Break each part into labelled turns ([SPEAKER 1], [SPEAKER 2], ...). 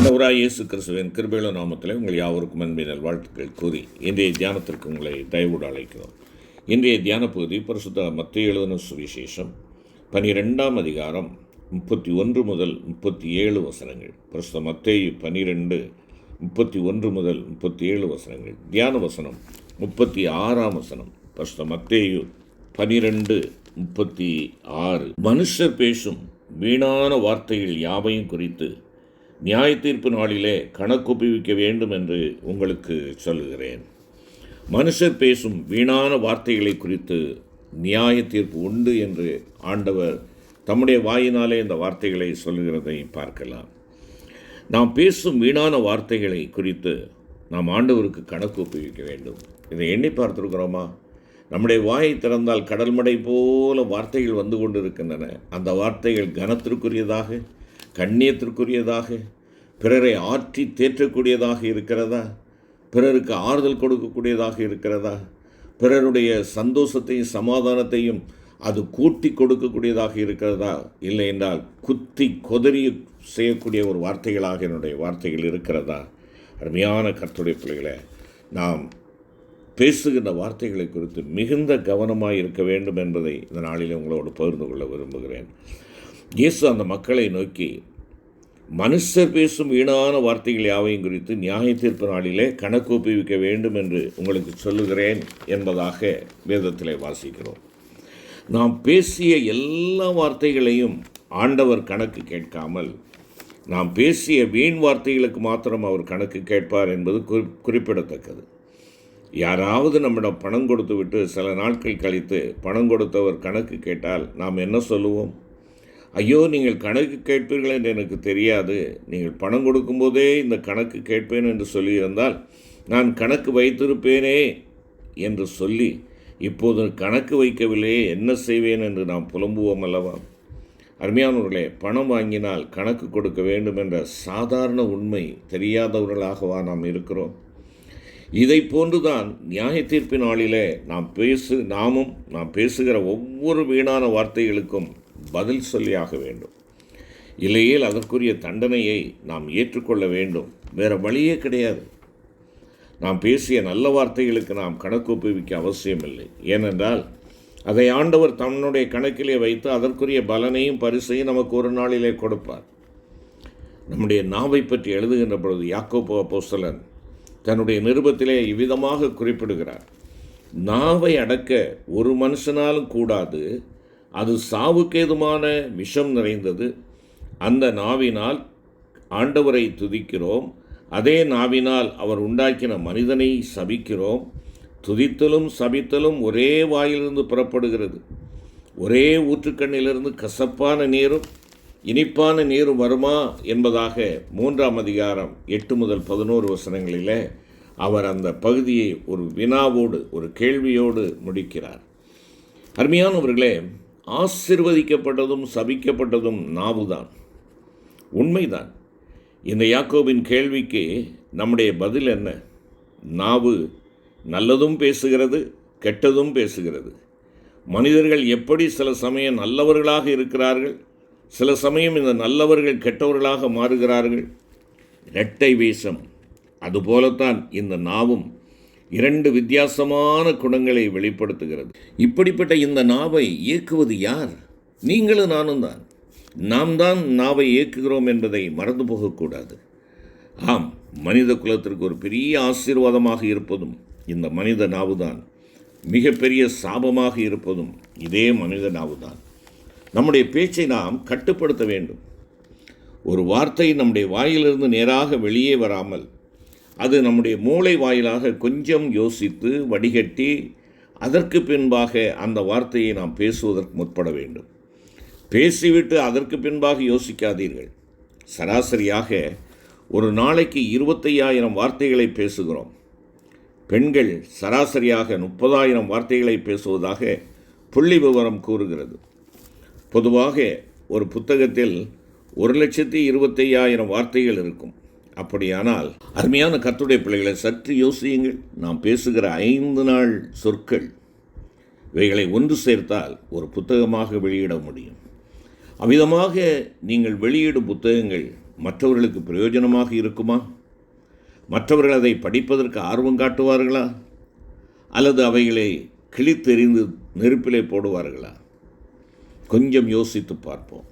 [SPEAKER 1] ஆண்டவராய் இயேசு கிறிஸ்துவின் கிருபையுள்ள நாமத்திலே உங்கள் யாவருக்கும் அன்பின் நல்வாழ்த்துக்கள் கூறி இன்றைய தியானத்திற்கு உங்களை தயவோடு அழைக்கிறோம். இன்றைய தியான பகுதி பரிசுத்த மத்தேயு எழுதின சுவிசேஷம் 12ஆம் அதிகாரம் 31 முதல் 37 வசனங்கள். பரிசுத்த மத்தேயு 12 31 முதல் 37 வசனங்கள். தியான வசனம் 36ஆம் வசனம். பரிசுத்த மத்தேயு 12 36. மனுஷர் பேசும் வீணான வார்த்தைகள் யாவையும் குறித்து நியாய தீர்ப்பு நாளிலே கணக்கொப்புவிக்க வேண்டும் என்று உங்களுக்கு சொல்லுகிறேன். மனுஷர் பேசும் வீணான வார்த்தைகளை குறித்து நியாய தீர்ப்பு உண்டு என்று ஆண்டவர் தம்முடைய வாயினாலே இந்த வார்த்தைகளை சொல்லுகிறதை பார்க்கலாம். நாம் பேசும் வீணான வார்த்தைகளை குறித்து நாம் ஆண்டவருக்கு கணக்கு ஒப்புவிக்க வேண்டும். இதை எண்ணி பார்த்துருக்கிறோமா? நம்முடைய வாயை திறந்தால் கடல்மடை போல வார்த்தைகள் வந்து கொண்டிருக்கின்றன. அந்த வார்த்தைகள் கனத்திற்குரியதாக, கண்ணியத்திற்குரியதாக, பிறரை ஆற்றி தேற்றக்கூடியதாக இருக்கிறதா? பிறருக்கு ஆறுதல் கொடுக்கக்கூடியதாக இருக்கிறதா? பிறருடைய சந்தோஷத்தையும் சமாதானத்தையும் அது கூட்டி கொடுக்கக்கூடியதாக இருக்கிறதா? இல்லை என்றால் குத்தி கொதறி செய்யக்கூடிய ஒரு வார்த்தைகளாக என்னுடைய வார்த்தைகள் இருக்கிறதா? அருமையான கர்த்தருடைய பிள்ளைகளை, நாம் பேசுகின்ற வார்த்தைகளை குறித்து மிகுந்த கவனமாக இருக்க வேண்டும் என்பதை இந்த நாளில் உங்களோடு பகிர்ந்து கொள்ள விரும்புகிறேன். இயேசு அந்த மக்களை நோக்கி மனுஷர் பேசும் வீணான வார்த்தைகள் யாவையும் குறித்து நியாய தீர்ப்பு நாளிலே கணக்கு ஒப்புவிக்க வேண்டும் என்று உங்களுக்கு சொல்லுகிறேன் என்பதாக வேதத்திலே வாசிக்கிறோம். நாம் பேசிய எல்லா வார்த்தைகளையும் ஆண்டவர் கணக்கு கேட்காமல் நாம் பேசிய வீண் வார்த்தைகளுக்கு மாத்திரம் அவர் கணக்கு கேட்பார் என்பது குறிப்பிடத்தக்கது. யாராவது நம்மிடம் பணம் கொடுத்து விட்டு சில நாட்கள் கழித்து பணம் கொடுத்தவர் கணக்கு கேட்டால் நாம் என்ன சொல்லுவோம்? ஐயோ, நீங்கள் கணக்கு கேட்பீர்கள் என்று எனக்கு தெரியாது, நீங்கள் பணம் கொடுக்கும்போதே இந்த கணக்கு கேட்பேன் என்று சொல்லியிருந்தால் நான் கணக்கு வைத்திருப்பேனே என்று சொல்லி இப்போது கணக்கு வைக்கவில்லையே, என்ன செய்வேன் என்று நாம் புலம்புவோம் அல்லவா? அருமையானவர்களே, பணம் வாங்கினால் கணக்கு கொடுக்க வேண்டும் என்ற சாதாரண உண்மை தெரியாதவர்களாகவா நாம் இருக்கிறோம்? இதை போன்றுதான் நியாய தீர்ப்பின் நாளிலே நாம் பேசுகிற ஒவ்வொரு வீணான வார்த்தைகளுக்கும் பதில் சொல்லியாக வேண்டும். இல்லையேல் அதற்குரிய தண்டனையை நாம் ஏற்றுக்கொள்ள வேண்டும். வேறு வழியே கிடையாது. நாம் பேசிய நல்ல வார்த்தைகளுக்கு நாம் கணக்கு ஒப்புவிக்க அவசியமில்லை. ஏனென்றால் அதை ஆண்டவர் தன்னுடைய கணக்கிலே வைத்து அதற்குரிய பலனையும் பரிசையும் நமக்கு ஒரு நாளிலே கொடுப்பார். நம்முடைய நாவை பற்றி எழுதுகின்ற பொழுது யாக்கோபு அப்போஸ்தலன் தன்னுடைய நிருபத்திலே இவ்விதமாக குறிப்பிடுகிறார். நாவை அடக்க ஒரு மனுஷனாலும் கூடாது, அது சாவுக்கேதுமான விஷம் நிறைந்தது. அந்த நாவினால் ஆண்டவரை துதிக்கிறோம், அதே நாவினால் அவர் உண்டாக்கின மனிதனை சபிக்கிறோம். துதித்தலும் சபித்தலும் ஒரே வாயிலிருந்து புறப்படுகிறது. ஒரே ஊற்றுக்கண்ணிலிருந்து கசப்பான நீரும் இனிப்பான நீரும் வருமா என்பதாக 3ஆம் அதிகாரம் 8 முதல் 11 வசனங்களிலே அவர் அந்த பகுதியை ஒரு வினாவோடு, ஒரு கேள்வியோடு முடிக்கிறார். அருமையானவர்களே, ஆசீர்வதிக்கப்பட்டதும் சபிக்கப்பட்டதும் நாவுதான். உண்மைதான். இந்த யாக்கோபின் கேள்விக்கு நம்முடைய பதில் என்ன? நாவு நல்லதும் பேசுகிறது, கெட்டதும் பேசுகிறது. மனிதர்கள் எப்படி சில சமயம் நல்லவர்களாக இருக்கிறார்கள், சில சமயம் இந்த நல்லவர்கள் கெட்டவர்களாக மாறுகிறார்கள். இரட்டை வேஷம். அதுபோலத்தான் இந்த நாவும் 2 வித்தியாசமான குணங்களை வெளிப்படுத்துகிறது. இப்படிப்பட்ட இந்த நாவை இயக்குவது யார்? நீங்களும் நானும் தான். நாம் தான் நாவை இயக்குகிறோம் என்பதை மறந்து போகக்கூடாது. ஆம், மனித குலத்திற்கு ஒரு பெரிய ஆசீர்வாதமாக இருப்பதும் இந்த மனித நாவுதான். மிகப்பெரிய சாபமாக இருப்பதும் இதே மனித நாவுதான். நம்முடைய பேச்சை நாம் கட்டுப்படுத்த வேண்டும். ஒரு வார்த்தை நம்முடைய வாயிலிருந்து நேராக வெளியே வராமல் அது நம்முடைய மூளை வாயிலாக கொஞ்சம் யோசித்து வடிகட்டி அதற்கு பின்பாக அந்த வார்த்தையை நாம் பேசுவதற்கு முற்பட வேண்டும். பேசிவிட்டு அதற்கு பின்பாக யோசிக்காதீர்கள். சராசரியாக ஒரு நாளைக்கு 25,000 வார்த்தைகளை பேசுகிறோம். பெண்கள் சராசரியாக 30,000 வார்த்தைகளை பேசுவதாக புள்ளி விவரம் கூறுகிறது. பொதுவாக ஒரு புத்தகத்தில் 1,25,000 வார்த்தைகள் இருக்கும். அப்படியானால் அருமையான கர்த்தருடைய பிள்ளைகளை சற்று யோசியுங்கள். நாம் பேசுகிற 5 நாள் சொற்கள், இவைகளை ஒன்று சேர்த்தால் ஒரு புத்தகமாக வெளியிட முடியும். அவ்விதமாக நீங்கள் வெளியிடும் புத்தகங்கள் மற்றவர்களுக்கு பிரயோஜனமாக இருக்குமா? மற்றவர்கள் அதை படிப்பதற்கு ஆர்வம் காட்டுவார்களா? அல்லது அவைகளை கிழித்தெறிந்து நெருப்பிலே போடுவார்களா? கொஞ்சம் யோசித்து பார்ப்போம்.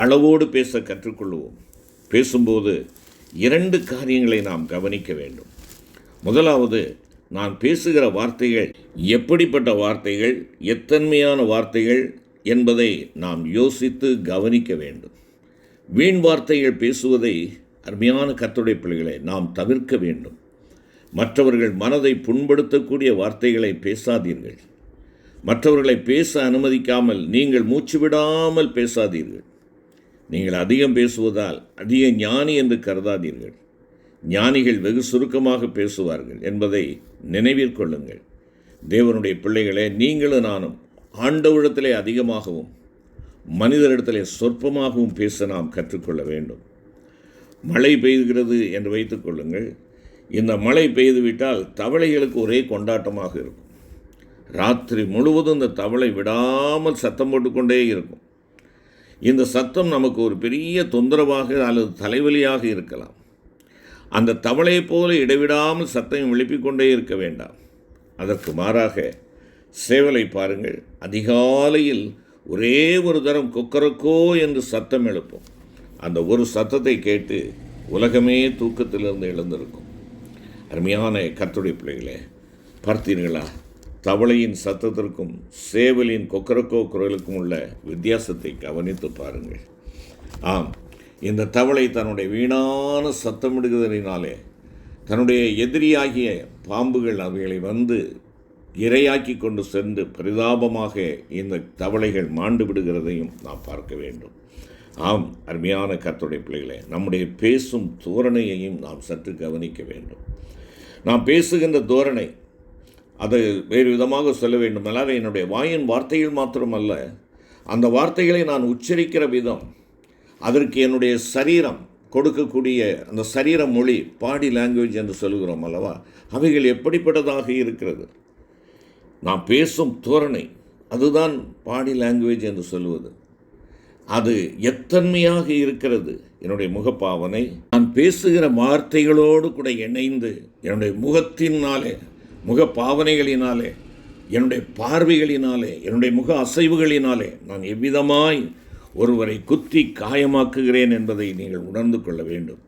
[SPEAKER 1] அளவோடு பேச கற்றுக்கொள்வோம். பேசும்போது 2 காரியங்களை நாம் கவனிக்க வேண்டும். முதலாவது, நான் பேசுகிற வார்த்தைகள் எப்படிப்பட்ட வார்த்தைகள், எத்தன்மையான வார்த்தைகள் என்பதை நாம் யோசித்து கவனிக்க வேண்டும். வீண் வார்த்தைகள் பேசுவதை அருமையான கர்த்தருடைய பிள்ளைகளை நாம் தவிர்க்க வேண்டும். மற்றவர்கள் மனதை புண்படுத்தக்கூடிய வார்த்தைகளை பேசாதீர்கள். மற்றவர்களை பேச அனுமதிக்காமல் நீங்கள் மூச்சு விடாமல் பேசாதீர்கள். நீங்கள் அதிகம் பேசுவதால் அதிக ஞானி என்று கருதாதீர்கள். ஞானிகள் வெகு சுருக்கமாக பேசுவார்கள் என்பதை நினைவில் கொள்ளுங்கள். தேவனுடைய பிள்ளைகளே, நீங்களும் நானும் ஆண்டவரிடத்திலே அதிகமாகவும் மனிதரிடத்திலே சொற்பமாகவும் பேச நாம் கற்றுக்கொள்ள வேண்டும். மழை பெய்கிறது என்று வைத்துக் கொள்ளுங்கள். இந்த மழை பெய்துவிட்டால் தவளைகளுக்கு ஒரே கொண்டாட்டமாக இருக்கும். ராத்திரி முழுவதும் இந்த தவளை விடாமல் சத்தம் போட்டுக்கொண்டே இருக்கும். இந்த சத்தம் நமக்கு ஒரு பெரிய தொந்தரவாக அல்லது தலைவலியாக இருக்கலாம். அந்த தவளையைப் போல இடைவிடாமல் சத்தம் எழுப்பிக்கொண்டே இருக்க வேண்டாம். அதற்கு மாறாக சேவலை பாருங்கள், அதிகாலையில் ஒரே ஒரு தரம் கொக்கரக்கோ என்று சத்தம் எழுப்பும். அந்த ஒரு சத்தத்தை கேட்டு உலகமே தூக்கத்திலிருந்து எழுந்திருக்கும். அருமையான கர்த்தருடைய பிள்ளைகளே, பார்த்தீர்களா? தவளையின் சத்தத்திற்கும் சேவலின் கொக்கரக்கோ குரலுக்கும் உள்ள வித்தியாசத்தை கவனித்து பாருங்கள். ஆம், இந்த தவளை தன்னுடைய வீணான சத்தமிடுகிறதினாலே தன்னுடைய எதிரியாகிய பாம்புகள் அவைகளை வந்து இரையாக்கி கொண்டு சென்று பரிதாபமாக இந்த தவளைகள் மாண்டு விடுகிறதையும் நாம் பார்க்க வேண்டும். ஆம், அருமையான கர்த்தருடைய பிள்ளைகளே, நம்முடைய பேசும் தோரணையையும் நாம் சற்று கவனிக்க வேண்டும். நாம் பேசுகின்ற தோரணை, அதை வேறு விதமாக சொல்ல வேண்டுமென்றால், என்னுடைய வாயின் வார்த்தைகள் மாத்திரமல்ல, அந்த வார்த்தைகளை நான் உச்சரிக்கிற விதம், அதற்கு என்னுடைய சரீரம் கொடுக்கக்கூடிய அந்த சரீர மொழி, பாடி லாங்குவேஜ் என்று சொல்கிறோம் அல்லவா, அவைகள் எப்படிப்பட்டதாக இருக்கிறது. நாம் பேசும் தோரணை, அதுதான் பாடி லாங்குவேஜ் என்று சொல்வது. அது எத்தன்மையாக இருக்கிறது. என்னுடைய முகப்பாவனை நான் பேசுகிற வார்த்தைகளோடு கூட இணைந்து என்னுடைய முகத்தினாலே, முகப்பாவனைகளினாலே, என்னுடைய பார்வைகளினாலே, என்னுடைய முக அசைவுகளினாலே நான் எவ்விதமாய் ஒருவரை குத்தி காயமாக்குகிறேன் என்பதை நீங்கள் உணர்ந்து கொள்ள வேண்டும்.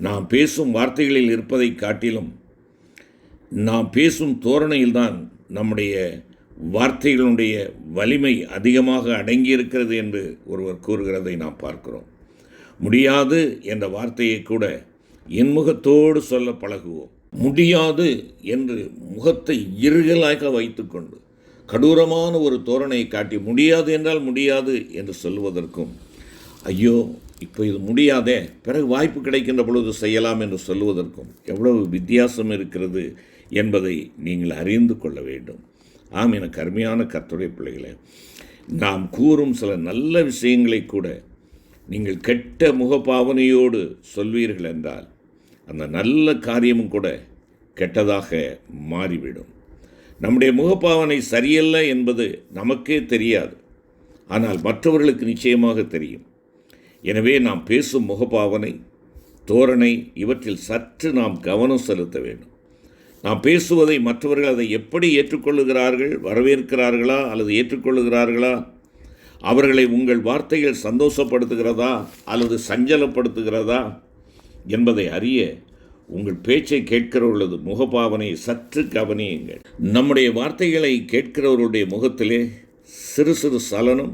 [SPEAKER 1] நாம் பேசும் வார்த்தைகளில் இருப்பதை காட்டிலும் நாம் பேசும் தோரணையில்தான் நம்முடைய வார்த்தைகளுடைய வலிமை அதிகமாக அடங்கியிருக்கிறது என்று ஒருவர் கூறுகிறதை நாம் பார்க்கிறோம். முடியாது என்ற வார்த்தையை கூட இன்முகத்தோடு சொல்ல பழகுவோம். முடியாது என்று முகத்தை இறுகலாக வைத்துக்கொண்டு கடூரமான ஒரு தோரணையை காட்டி முடியாது என்றால் முடியாது என்று சொல்லுவதற்கும், ஐயோ இப்போ இது முடியாதே, பிறகு வாய்ப்பு கிடைக்கின்ற பொழுது செய்யலாம் என்று சொல்லுவதற்கும் எவ்வளவு வித்தியாசம் இருக்கிறது என்பதை நீங்கள் அறிந்து கொள்ள வேண்டும். ஆம், எனக்கு அருமையான கர்த்தருடைய பிள்ளைகளே, நாம் கூறும் சில நல்ல விஷயங்களை கூட நீங்கள் கெட்ட முகப்பாவனையோடு சொல்வீர்கள் என்றால் அந்த நல்ல காரியமும் கூட கெட்டதாக மாறிவிடும். நம்முடைய முகப்பாவனை சரியல்ல என்பது நமக்கே தெரியாது, ஆனால் மற்றவர்களுக்கு நிச்சயமாக தெரியும். எனவே நாம் பேசும் முகப்பாவனை, தோரணை, இவற்றில் சற்று நாம் கவனம் செலுத்த வேண்டும். நாம் பேசுவதை மற்றவர்கள் அதை எப்படி ஏற்றுக்கொள்ளுகிறார்கள், வரவேற்கிறார்களா அல்லது ஏற்றுக்கொள்ளுகிறார்களா? அவர்களை உங்கள் வார்த்தைகள் சந்தோஷப்படுத்துகிறதா அல்லது சஞ்சலப்படுத்துகிறதா என்பதை அறிய உங்கள் பேச்சை கேட்கிறவர்களது முகபாவனையை சற்று கவனியுங்கள். நம்முடைய வார்த்தைகளை கேட்கிறவர்களுடைய முகத்திலே சிறு சிறு சலனம்,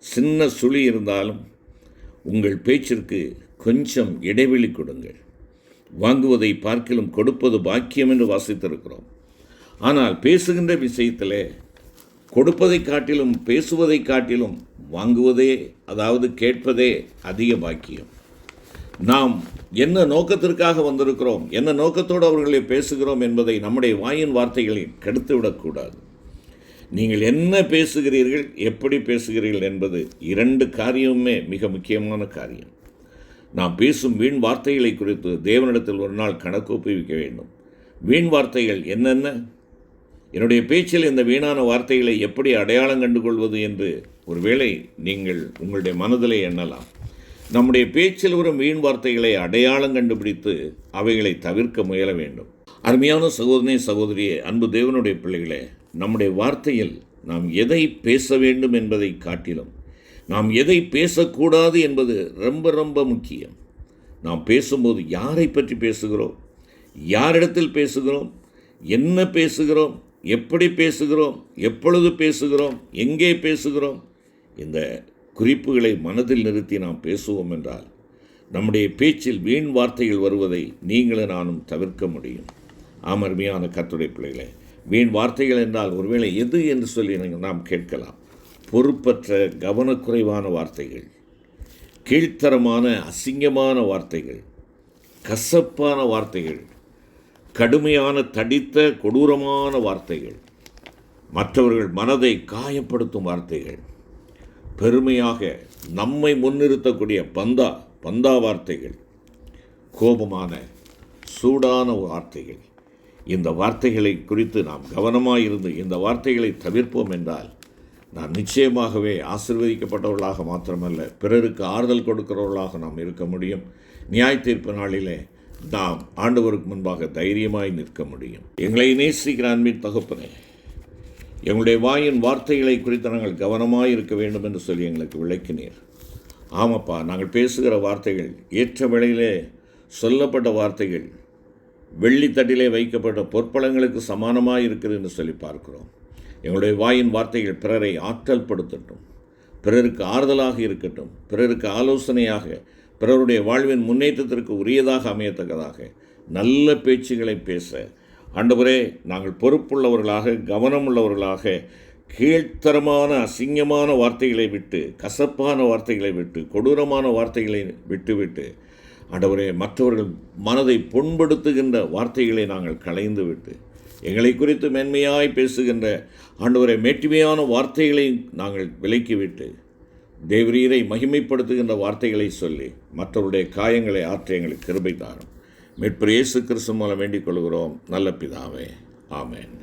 [SPEAKER 1] சின்ன சுழி இருந்தாலும் உங்கள் பேச்சிற்கு கொஞ்சம் இடைவெளி கொடுங்கள். வாங்குவதை பார்க்கிலும் கொடுப்பது பாக்கியம் என்று வாசித்திருக்கிறோம். ஆனால் பேசுகின்ற விஷயத்திலே கொடுப்பதை காட்டிலும் பேசுவதை காட்டிலும் வாங்குவதே, அதாவது கேட்பதே அதிக பாக்கியம். நாம் என்ன நோக்கத்திற்காக வந்திருக்கிறோம், என்ன நோக்கத்தோடு அவர்களை பேசுகிறோம் என்பதை நம்முடைய வாயின் வார்த்தைகளில் கெடுத்து விடக்கூடாது. நீங்கள் என்ன பேசுகிறீர்கள், எப்படி பேசுகிறீர்கள் என்பது 2 காரியமுமே மிக முக்கியமான காரியம். நாம் பேசும் வீண் வார்த்தைகளை குறித்து தேவனிடத்தில் ஒரு நாள் கணக்கு ஒப்புவிக்க வேண்டும். வீண் வார்த்தைகள் என்னென்ன, என்னுடைய பேச்சில் இந்த வீணான வார்த்தைகளை எப்படி அடையாளம் கண்டுகொள்வது என்று ஒருவேளை நீங்கள் உங்களுடைய மனதிலே எண்ணலாம். நம்முடைய பேச்சில் வரும் வீண் வார்த்தைகளை அடையாளம் கண்டுபிடித்து அவைகளை தவிர்க்க முயல வேண்டும். அருமையான சகோதரனே, சகோதரியே, அன்பு தேவனுடைய பிள்ளைகளே, நம்முடைய வார்த்தையில் நாம் எதை பேச வேண்டும் என்பதை காட்டிலும் நாம் எதை பேசக்கூடாது என்பது ரொம்ப ரொம்ப முக்கியம். நாம் பேசும்போது யாரை பற்றி பேசுகிறோம், யாரிடத்தில் பேசுகிறோம், என்ன பேசுகிறோம், எப்படி பேசுகிறோம், எப்பொழுது பேசுகிறோம், எங்கே பேசுகிறோம், இந்த குறிப்புகளை மனதில் நிறுத்தி நாம் பேசுவோம் என்றால் நம்முடைய பேச்சில் வீண் வார்த்தைகள் வருவதை நீங்களும் நானும் தவிர்க்க முடியும். அருமையான கர்த்தருடைய பிள்ளைகளே, வீண் வார்த்தைகள் என்றால் ஒருவேளை எது என்று சொல்லி நாம் கேட்கலாம். பொறுப்பற்ற கவனக்குறைவான வார்த்தைகள், கீழ்த்தரமான அசிங்கமான வார்த்தைகள், கசப்பான வார்த்தைகள், கடுமையான தடித்த கொடூரமான வார்த்தைகள், மற்றவர்கள் மனதை காயப்படுத்தும் வார்த்தைகள், பெருமையாக நம்மை முன்னிறுத்தக்கூடிய பந்தா வார்த்தைகள், கோபமான சூடான வார்த்தைகள். இந்த வார்த்தைகளை குறித்து நாம் கவனமாயிருந்து இந்த வார்த்தைகளை தவிர்ப்போம் என்றால் நாம் நிச்சயமாகவே ஆசீர்வதிக்கப்பட்டவர்களாக மாத்திரமல்ல, பிறருக்கு ஆறுதல் கொடுக்கிறவர்களாக நாம் இருக்க முடியும். நியாய தீர்ப்பு நாளிலே நாம் ஆண்டவருக்கு முன்பாக தைரியமாய் நிற்க முடியும். எங்களை நேசிக்கிற அன்பின் தகப்பனே, எங்களுடைய வாயின் வார்த்தைகளை குறித்து நாங்கள் கவனமாக இருக்க வேண்டும் என்று சொல்லி எங்களுக்கு விளக்கினீர். ஆமாப்பா, நாங்கள் பேசுகிற வார்த்தைகள் ஏற்ற வேளையிலே சொல்லப்பட்ட வார்த்தைகள் வெள்ளித்தட்டிலே வைக்கப்பட்ட பொற்பழங்களுக்கு சமானமாக இருக்கிறது என்று சொல்லி பார்க்கிறோம். எங்களுடைய வாயின் வார்த்தைகள் பிறரை ஆற்றல் படுத்தட்டும், பிறருக்கு ஆறுதலாக இருக்கட்டும், பிறருக்கு ஆலோசனையாக, பிறருடைய வாழ்வின் முன்னேற்றத்திற்கு உரியதாக அமையத்தக்கதாக நல்ல பேச்சுகளை பேச ஆண்டவரே நாங்கள் பொறுப்புள்ளவர்களாக, கவனமுள்ளவர்களாக, கீழ்த்தரமான அசிங்கமான வார்த்தைகளை விட்டு, கசப்பான வார்த்தைகளை விட்டு, கொடூரமான வார்த்தைகளை விட்டுவிட்டு ஆண்டவரே மற்றவர்கள் மனதை புண்படுத்துகின்ற வார்த்தைகளை நாங்கள் களைந்து விட்டு எங்களை குறித்து மென்மையாய் பேசுகின்ற ஆண்டவரை மேட்டுமையான வார்த்தைகளை நாங்கள் விலக்கிவிட்டு தேவரீரை மகிமைப்படுத்துகின்ற வார்த்தைகளை சொல்லி மற்றவருடைய காயங்களை ஆற்ற எங்களுக்கு கிருபை தாரும். மீட்பர் இயேசு கிறிஸ்து மூலம் வேண்டிக் கொள்கிறோம் நல்ல பிதாவே, ஆமென்.